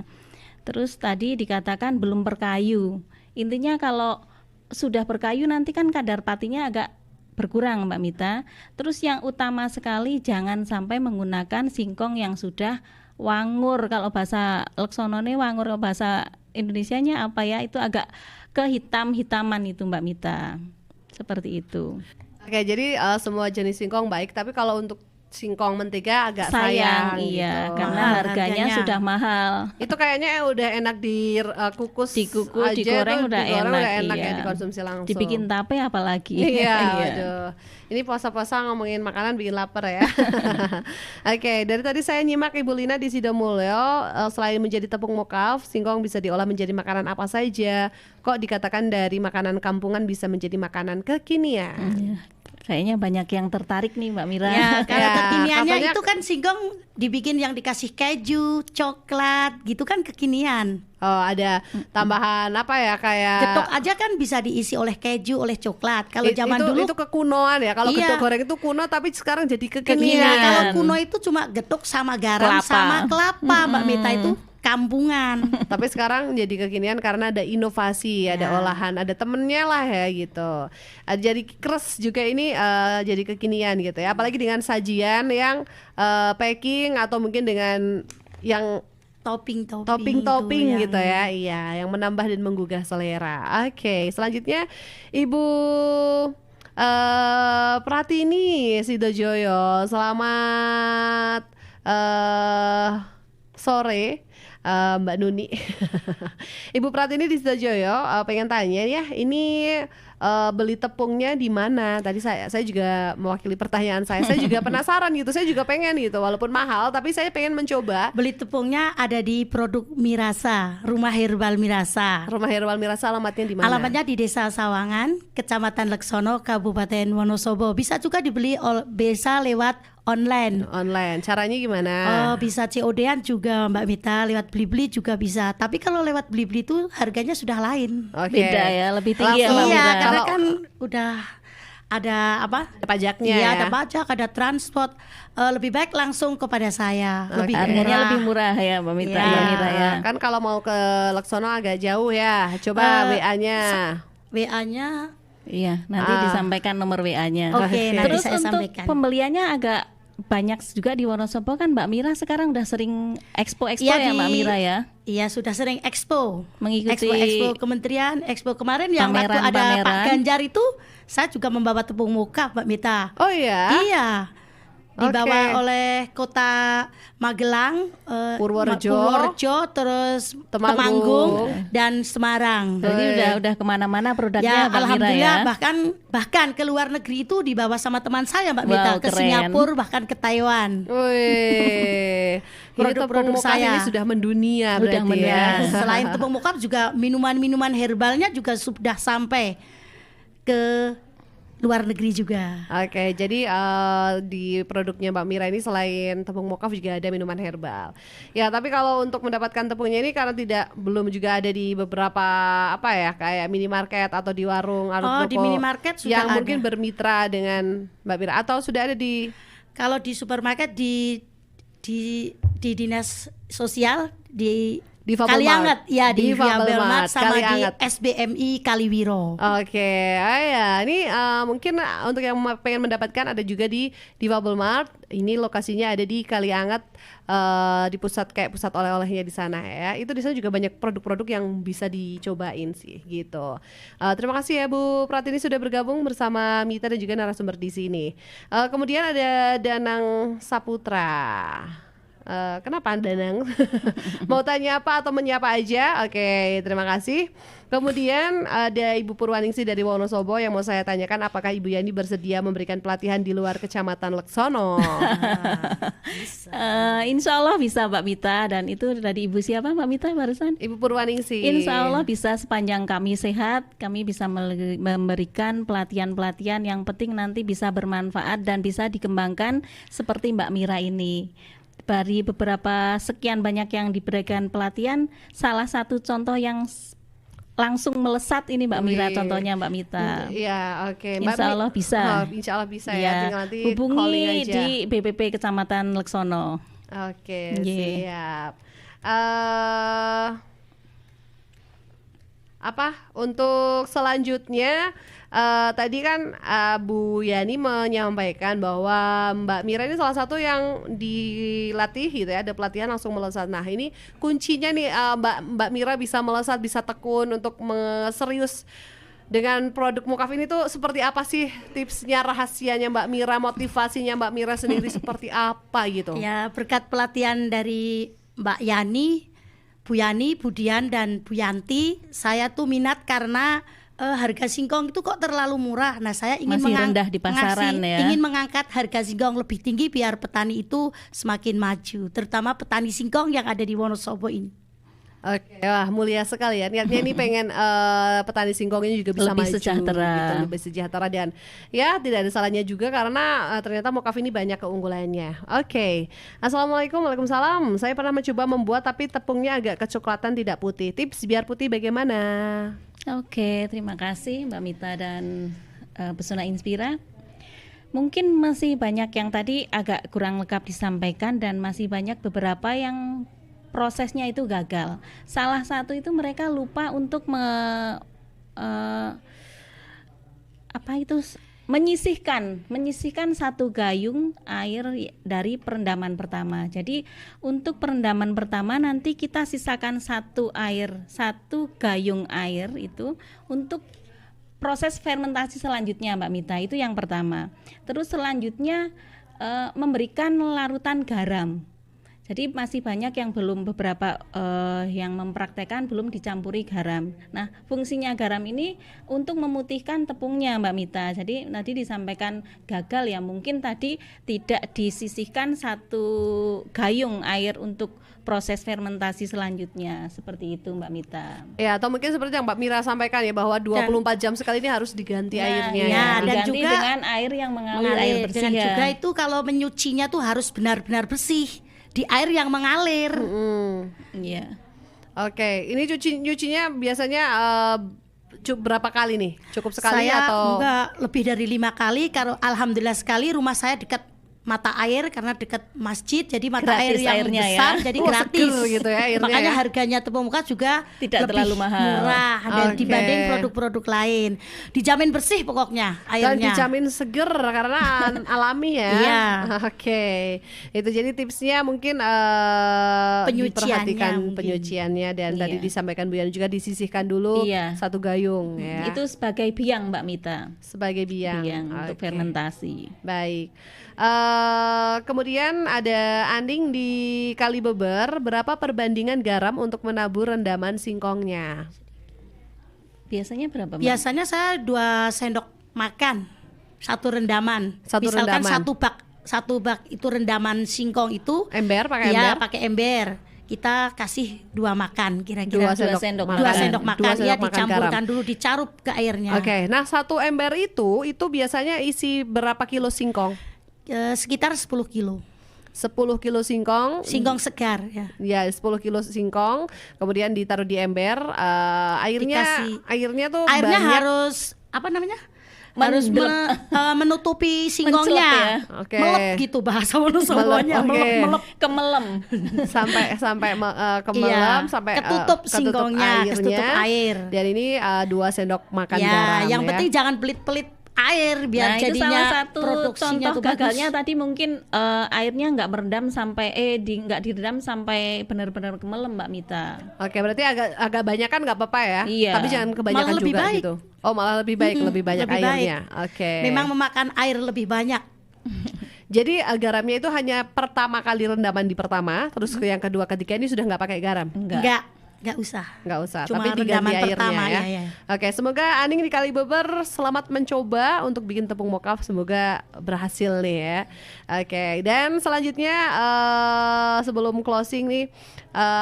Terus tadi dikatakan belum berkayu. Intinya kalau sudah berkayu nanti kan kadar patinya agak berkurang Mbak Mita. Terus yang utama sekali jangan sampai menggunakan singkong yang sudah wangur. Kalau bahasa Leksonone wangur, kalau bahasa Indonesianya apa ya? Itu agak kehitam-hitaman itu Mbak Mita. Seperti itu. Oke, jadi semua jenis singkong baik, tapi kalau untuk singkong mentega agak Sayang, sayang iya, gitu. karena Mahal harganya harganya. sudah mahal. Itu kayaknya udah enak dikukus, Dikukus, aja digoreng tuh, udah digoreng enak, udah enak ya iya. dikonsumsi langsung. Dibikin tape apalagi. Iya, aduh. Ini puasa-puasa ngomongin makanan bikin lapar ya. Oke, dari tadi saya nyimak Ibu Lina di Sidomulyo, selain menjadi tepung mokaf, singkong bisa diolah menjadi makanan apa saja. Kok dikatakan dari makanan kampungan bisa menjadi makanan kekinian? Kayaknya banyak yang tertarik nih Mbak Mira. Ya, kalau Ya, kekiniannya katanya- itu kan singkong dibikin yang dikasih keju, coklat, gitu kan kekinian. Oh, ada tambahan apa ya kayak Getuk aja kan bisa diisi oleh keju, oleh coklat. Kalau zaman itu, dulu itu kekunoan ya. Kalau Iya. getuk goreng itu kuno tapi sekarang jadi Iya, kekinian. kalau kuno itu cuma getuk sama garam Kelapa. sama kelapa, Mbak Mita, itu kampungan. Tapi sekarang jadi kekinian karena ada inovasi, ada Ya. olahan, ada temennya lah ya gitu. Jadi keres juga ini jadi kekinian gitu ya. Apalagi dengan sajian yang packing atau mungkin dengan yang topping-topping tuh, gitu ya. Iya, yang menambah dan menggugah selera. Oke, selanjutnya Ibu Pratini Sidojoyo. Selamat sore. Mbak Nuni. Ibu Pratini di Sidojoyo pengen tanya ya, ini beli tepungnya di mana? Tadi saya juga mewakili pertanyaan saya. Saya juga penasaran gitu. Saya juga pengen gitu, walaupun mahal tapi saya pengen mencoba. Beli tepungnya ada di produk Mirasa, Rumah Herbal Mirasa. Rumah Herbal Mirasa alamatnya di mana? Alamatnya di Desa Sawangan, Kecamatan Leksono, Kabupaten Wonosobo. Bisa juga dibeli bisa lewat online. Online. Caranya gimana? Oh, bisa COD-an juga Mbak Mita, lewat Blibli juga bisa. Tapi kalau lewat Blibli itu harganya sudah lain. Oke. Beda ya, lebih tinggi ya Mbak Langsung- Mira. Iya, karena Kalau- kan udah ada apa? Ada pajaknya Iya, ya. ada pajak, ada transport. Lebih baik langsung kepada saya. Lebih Oke. Harganya murah. lebih murah ya Mbak Mita, Iya. Mbak Mira ya. Kan kalau mau ke Laksono agak jauh ya. Coba WA-nya. WA-nya Iya, nanti disampaikan nomor WA-nya. Oke, nanti Terus saya untuk sampaikan. pembeliannya agak banyak juga di Wonosobo kan Mbak Mira sekarang udah sering expo-expo Iya, ya Mbak di- Mira ya. Iya, sudah sering expo. Mengikuti Expo kementerian, expo kemarin yang waktu ada pameran-pameran. Pak Ganjar itu, saya juga membawa tepung muka, Mbak Mita. Oh ya. Iya. Dibawa Oke. oleh Kota Magelang, Purworejo, terus Temanggung, Temanggung dan Semarang. Jadi udah kemana-mana produknya Ya, Mbak Mira alhamdulillah ya. bahkan ke luar negeri itu dibawa sama teman saya Mbak Wow, Mita, ke keren. Singapura bahkan ke Taiwan. Wih. Ini Produk-produk tepung mokaf saya. ini sudah mendunia Udah berarti ya. mendunia. Selain tepung mokaf juga minuman-minuman herbalnya juga sudah sampai ke luar negeri juga. Oke, jadi di produknya Mbak Mira ini selain tepung mokaf juga ada minuman herbal. Ya, tapi kalau untuk mendapatkan tepungnya ini karena belum juga ada di beberapa apa ya kayak minimarket atau di warung atau di toko minimarket sudah yang ada. mungkin bermitra dengan Mbak Mira atau sudah ada di Kalau di supermarket di dinas sosial di Di Fabelmart. Kalianget, ya di Fabelmart, Fabelmart sama Kalianget. di SBMI Kaliwiro. Oke, ya ini mungkin untuk yang pengen mendapatkan ada juga di Fabelmart. Ini lokasinya ada di Kalianget, di pusat oleh-olehnya di sana ya. Itu di sana juga banyak produk-produk yang bisa dicobain sih gitu. Terima kasih ya Bu Pratini sudah bergabung bersama Mita dan juga narasumber di sini. Kemudian ada Danang Saputra. Kenapa Danang? Mau tanya apa atau menyapa aja? Oke, terima kasih. Kemudian ada Ibu Purwaningsih dari Wonosobo yang mau saya tanyakan, apakah Ibu Yani bersedia memberikan pelatihan di luar Kecamatan Leksono? Insya Allah bisa Mbak Mita, dan itu dari Ibu siapa Mbak Mita barusan? Ibu Purwaningsih. Insya Allah bisa, sepanjang kami sehat, kami bisa memberikan pelatihan-pelatihan yang penting nanti bisa bermanfaat dan bisa dikembangkan seperti Mbak Mira ini. Dari beberapa sekian banyak yang diberikan pelatihan, salah satu contoh yang langsung melesat ini Mbak Mira, Wih. contohnya Mbak Mita. Iya, oke. Insya Allah bisa. Insya Allah bisa ya. Ya, Tinggal nanti calling hubungi aja. di BPP Kecamatan Leksono. Oke, Yeah. siap. Apa untuk selanjutnya? Tadi kan Bu Yani menyampaikan bahwa Mbak Mira ini salah satu yang dilatih gitu ya, ada pelatihan langsung melesat. Nah ini kuncinya nih Mbak Mira bisa melesat, bisa tekun untuk serius dengan produk mokaf ini tuh seperti apa sih tipsnya, rahasianya Mbak Mira, motivasinya Mbak Mira sendiri seperti apa gitu? Ya, berkat pelatihan dari Mbak Yani, Bu Yani, Bu Dian dan Bu Yanti, saya tuh minat karena harga singkong itu kok terlalu murah. Nah, saya ingin Masih rendah di pasaran ya. ingin mengangkat harga singkong lebih tinggi biar petani itu semakin maju, terutama petani singkong yang ada di Wonosobo ini. Oke, wah mulia sekali ya. Niatnya ini pengen petani singkong ini juga bisa Lebih maju, sejahtera. gitu, lebih sejahtera dan ya tidak ada salahnya juga karena ternyata mokaf ini banyak keunggulannya. Oke, assalamualaikum, waalaikumsalam. Saya pernah mencoba membuat tapi tepungnya agak kecoklatan tidak putih. Tips biar putih bagaimana? Oke, terima kasih Mbak Mita dan Pesona Inspira. Mungkin masih banyak yang tadi agak kurang lengkap disampaikan dan masih banyak beberapa yang prosesnya itu gagal. Salah satu itu mereka lupa untuk menyisihkan satu gayung air dari perendaman pertama. Jadi untuk perendaman pertama nanti kita sisakan satu gayung air itu untuk proses fermentasi selanjutnya, Mbak Mita. Itu yang pertama. Terus selanjutnya memberikan larutan garam. Jadi masih banyak yang belum beberapa yang mempraktekkan belum dicampuri garam. Nah, fungsinya garam ini untuk memutihkan tepungnya, Mbak Mita. Jadi tadi disampaikan gagal ya, mungkin tadi tidak disisihkan satu gayung air untuk proses fermentasi selanjutnya. Seperti itu, Mbak Mita. Ya, atau mungkin seperti yang Mbak Mira sampaikan ya bahwa 24 jam sekali ini harus diganti airnya ya. dan Diganti juga dengan air yang mengalir, air bersih dan ya. juga itu kalau menyucinya tuh harus benar-benar bersih di air yang mengalir. Iya. Oke, ini nyucinya biasanya berapa kali nih? Cukup sekali Saya atau enggak lebih dari 5 kali. Kalau alhamdulillah sekali rumah saya dekat mata air karena dekat masjid, jadi mata Gratis air yang airnya besar ya. jadi Oh, gratis seger gitu ya airnya makanya ya. harganya tepung muka juga Tidak lebih terlalu mahal. murah dan Oke. dibanding produk-produk lain. Dijamin bersih pokoknya dan airnya. dijamin seger karena alami ya. Iya. Oke. Itu jadi tipsnya mungkin Penyuciannya diperhatikan mungkin. penyuciannya dan Iya. tadi disampaikan Bu Yani juga disisihkan dulu Iya. satu gayung ya. Itu sebagai biang, Mbak Mita. sebagai biang. Untuk Oke. fermentasi. Baik. Kemudian ada Anding di Kalibeber, berapa perbandingan garam untuk menabur rendaman singkongnya? Biasanya berapa, Mbak? Biasanya saya 2 sendok makan satu rendaman. Satu Misalkan rendaman. satu bak itu rendaman singkong itu Ember, pakai ya ember? pakai ember. Kita kasih 2 makan kira-kira. 2 sendok makan. 2 sendok makan. 2 sendok Ya makan dicampurkan garam. dulu, dicarup ke airnya. Oke, nah satu ember itu biasanya isi berapa kilo singkong? Sekitar 10 kilo 10 kilo singkong. singkong segar ya. Ya, 10 kilo singkong, kemudian ditaruh di ember, Dikasih- airnya tuh Airnya banyak. harus apa namanya? Harus menutupi singkongnya. Mencelep ya? Oke. Melep gitu bahasa Wonosobonya. Melep, oke. Melep. Kemelem. sampai kemelam Iya, sampai ketutup singkongnya, ketutup air. Dan ini 2 sendok makan Ya, garam yang ya. penting jangan pelit-pelit air biar Nah, itu jadinya salah satu produksinya contoh tuh bagus. gagalnya tadi mungkin airnya nggak merendam sampai nggak direndam sampai benar-benar kemelem, Mbak Mita. Oke, berarti agak banyak kan nggak apa-apa ya. Iya. Tapi jangan kebanyakan Malah lebih juga baik. gitu. Oh, malah lebih baik, lebih banyak lebih baik. airnya. Oke. Memang memakan air lebih banyak. Jadi garamnya itu hanya pertama kali rendaman di pertama, terus yang kedua ketiga ini sudah nggak pakai garam. Enggak usah. Nggak usah, Cuma tapi diganti rendaman airnya pertama, ya. ya. Oke, semoga Aning di Kalibeber selamat mencoba untuk bikin tepung mokaf, semoga berhasil nih ya. Oke, dan selanjutnya sebelum closing nih,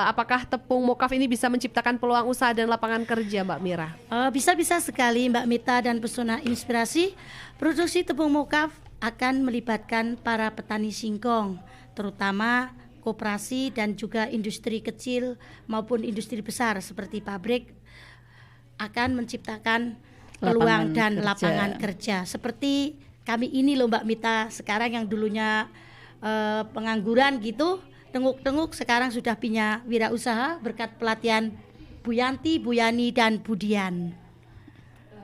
apakah tepung mokaf ini bisa menciptakan peluang usaha dan lapangan kerja, Mbak Mira? Bisa-bisa sekali Mbak Mita dan Pesona Inspirasi. Produksi tepung mokaf akan melibatkan para petani singkong, terutama koperasi dan juga industri kecil maupun industri besar seperti pabrik, akan menciptakan peluang dan lapangan kerja. Seperti kami ini loh Mbak Mita, sekarang yang dulunya pengangguran gitu, tenguk-tenguk sekarang sudah punya wirausaha berkat pelatihan Bu Yanti, Bu Yani dan Bu Dian.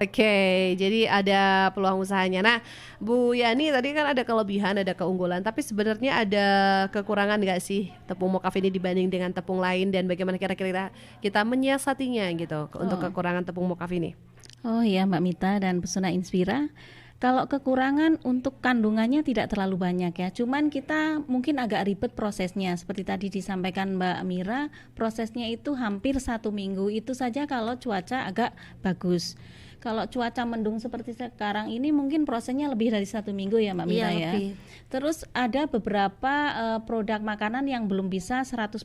Oke, jadi ada peluang usahanya. Nah, Bu Yani tadi kan ada kelebihan, ada keunggulan, tapi sebenarnya ada kekurangan nggak sih tepung mokaf ini dibanding dengan tepung lain, dan bagaimana kira-kira kita menyiasatinya gitu untuk kekurangan tepung mokaf ini? Oh iya, Mbak Mita dan Pesona Inspira. Kalau kekurangan untuk kandungannya tidak terlalu banyak ya, cuman kita mungkin agak ribet prosesnya. Seperti tadi disampaikan Mbak Mira, prosesnya itu hampir 1 minggu, itu saja kalau cuaca agak bagus. Kalau cuaca mendung seperti sekarang ini mungkin prosesnya lebih dari 1 minggu ya Mbak Mira Iya, ya. lebih. Terus ada beberapa produk makanan yang belum bisa 100%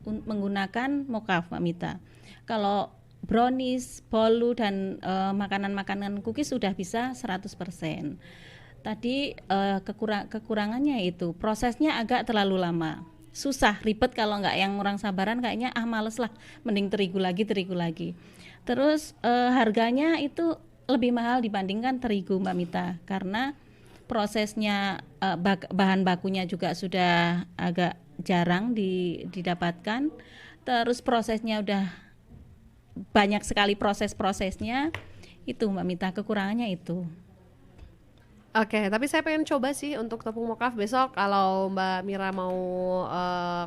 menggunakan mocaf Mbak Mita. Kalau brownies, bolu dan makanan-makanan cookies sudah bisa 100%. Tadi kekurangannya itu prosesnya agak terlalu lama. Susah, ribet kalau nggak yang orang sabaran kayaknya males lah, mending terigu lagi. Terus harganya itu lebih mahal dibandingkan terigu Mbak Mita karena prosesnya bahan bakunya juga sudah agak jarang didapatkan. Terus prosesnya udah banyak sekali prosesnya itu Mbak Mita, kekurangannya itu. Oke, tapi saya pengen coba sih untuk tepung mocaf besok kalau Mbak Mira mau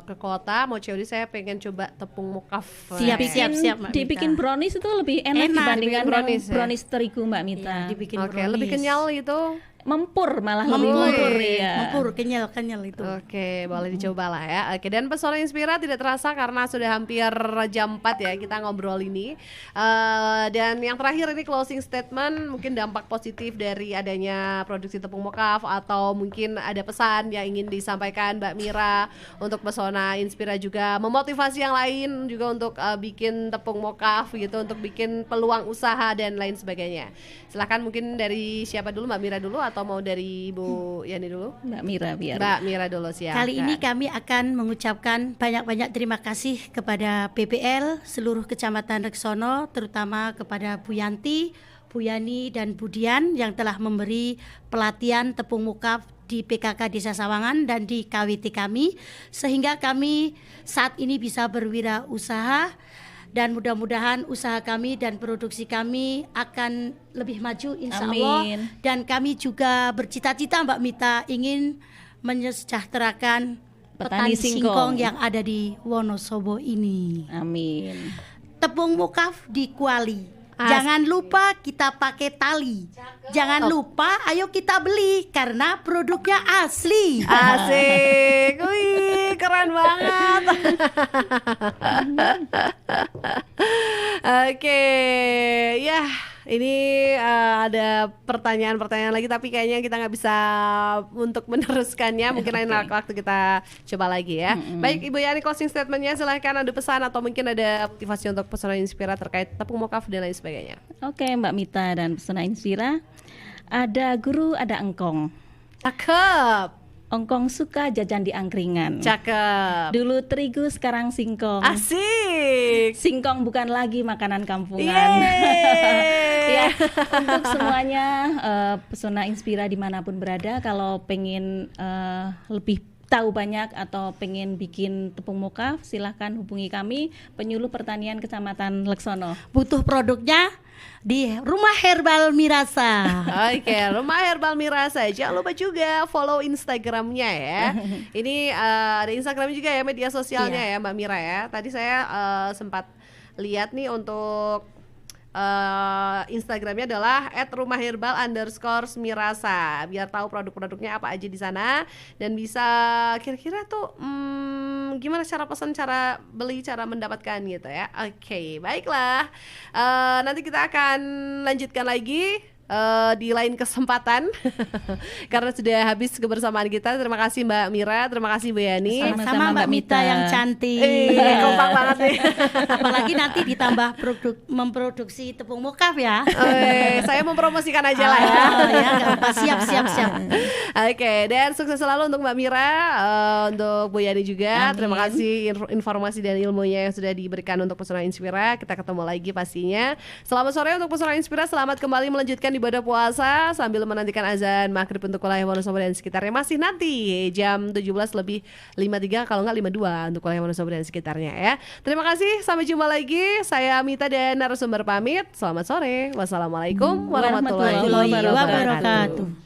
ke kota, mau COD, saya pengen coba tepung mocaf. Siap, Mbak Mita. Dibikin brownies itu lebih enak dibandingkan brownies, brownies terigu Mbak Mita. Iya, dibikin Oke, brownies. lebih kenyal gitu. Mempur malah Mempur, lebih mempur ya. mempur, kenyal itu. Oke, boleh dicoba lah ya. Oke, dan pesona Inspira tidak terasa karena sudah hampir jam 4 ya kita ngobrol ini. Dan yang terakhir ini closing statement, mungkin dampak positif dari adanya produksi tepung mocaf atau mungkin ada pesan yang ingin disampaikan Mbak Mira untuk pesona Inspira juga memotivasi yang lain juga untuk bikin tepung mocaf gitu, untuk bikin peluang usaha dan lain sebagainya. Silahkan mungkin dari siapa dulu, Mbak Mira dulu atau mau dari Ibu Yani dulu? Mbak Mira biar. Mbak Mira dulu, siap. Kali ini kami akan mengucapkan banyak-banyak terima kasih kepada PPL seluruh Kecamatan Reksono, terutama kepada Bu Yanti, Bu Yani dan Bu Dian yang telah memberi pelatihan tepung mocaf di PKK Desa Sawangan dan di KWT kami, sehingga kami saat ini bisa berwirausaha. Dan mudah-mudahan usaha kami dan produksi kami akan lebih maju insya Allah. Amin. Dan kami juga bercita-cita Mbak Mita ingin menyejahterakan petani singkong yang ada di Wonosobo ini. Amin. Tepung mocaf di Kuali. Jangan lupa kita pakai tali. Jangan lupa ayo kita beli karena produknya asli. Asik. Wih, keren banget. Oke, ya ini ada pertanyaan-pertanyaan lagi tapi kayaknya kita nggak bisa untuk meneruskannya. Mungkin lain waktu kita coba lagi ya. Baik Ibu Yani, closing statementnya silahkan, ada pesan atau mungkin ada motivasi untuk pesona Inspira terkait tepung mocaf dan lain sebagainya. Oke Mbak Mita dan pesona Inspira, ada guru ada engkong. Cakep. Engkong suka jajan di angkringan. Cakep. Dulu terigu sekarang singkong. Asik. Singkong bukan lagi makanan kampungan. Yeay. Ya, untuk semuanya pesona Inspira dimanapun berada, kalau pengen lebih tahu banyak atau pengen bikin tepung mocaf, silahkan hubungi kami, Penyuluh Pertanian Kecamatan Leksono. Butuh produknya di Rumah Herbal Mirasa. Oke, Rumah Herbal Mirasa. Jangan lupa juga follow Instagramnya ya. Ini ada Instagram juga ya, media sosialnya ya Mbak Mira ya. Tadi saya sempat lihat nih untuk Instagramnya adalah @rumahherbal_mirasa, biar tahu produk-produknya apa aja di sana dan bisa kira-kira tuh gimana cara pesan, cara beli, cara mendapatkan gitu ya. Oke, baiklah. Nanti kita akan lanjutkan lagi di lain kesempatan karena sudah habis kebersamaan kita. Terima kasih Mbak Mira, terima kasih Bu Yani. Sama Mbak Mita yang cantik. Kompak banget nih. Apalagi nanti ditambah memproduksi tepung mocaf ya. Saya mempromosikan aja lah ya. Ya, gak apa, siap. Oke, dan sukses selalu untuk Mbak Mira, untuk Bu Yani juga. Amin. Terima kasih informasi dan ilmunya yang sudah diberikan untuk Pesona Inspira. Kita ketemu lagi pastinya. Selamat sore untuk Pesona Inspira. Selamat kembali melanjutkan ibadah puasa sambil menantikan azan maghrib untuk wilayah Wonosobo dan sekitarnya. Masih nanti jam 17:53 kalau nggak 52 untuk wilayah Wonosobo dan sekitarnya ya. Terima kasih, sampai jumpa lagi. Saya Mita dan narasumber pamit. Selamat sore. Wassalamualaikum warahmatullahi Warahmatullahi wabarakatuh. Wabarakatuh.